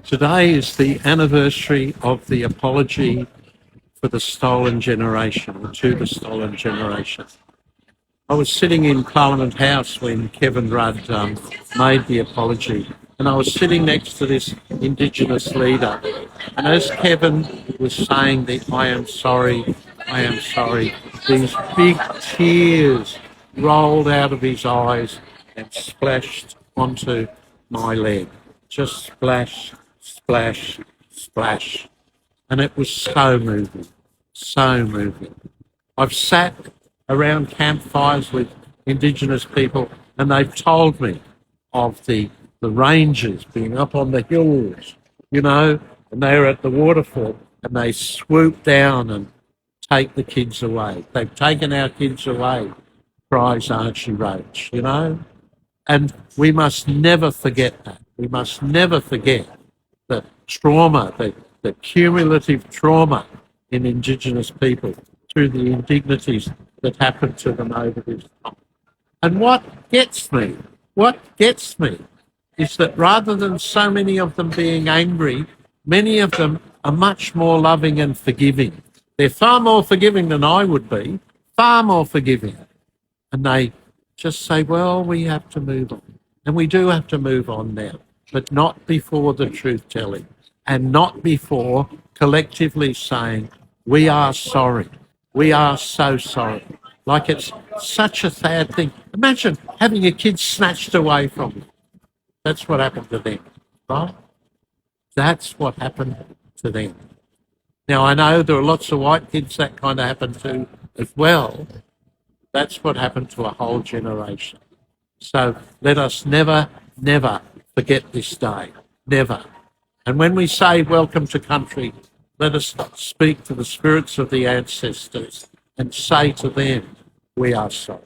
Today is the anniversary of the apology for the stolen generation, or to the stolen generation. I was sitting in Parliament House when Kevin Rudd made the apology, and I was sitting next to this Indigenous leader. And as Kevin was saying the I am sorry, these big tears rolled out of his eyes and splashed onto my leg. Just splash, splash, splash. And it was so moving, so moving. I've sat around campfires with Indigenous people and they've told me of the rangers being up on the hills, and they're at the waterfall and they swoop down and take the kids away. They've taken our kids away, cries Archie Roach, And we must never forget that. We must never forget the trauma, the cumulative trauma in Indigenous people through the indignities that happened to them over this time. And what gets me is that rather than so many of them being angry, many of them are much more loving and forgiving. They're far more forgiving than I would be, far more forgiving. And they just say, well, we have to move on. And we do have to move on now, but not before the truth-telling and not before collectively saying, we are sorry. We are so sorry. Like it's such a sad thing. Imagine having a kid snatched away from you. That's what happened to them, right? That's what happened to them. Now, I know there are lots of white kids that kind of happened to as well. That's what happened to a whole generation. So let us never, never forget this day. Never. And when we say welcome to country, let us speak to the spirits of the ancestors and say to them, we are sorry.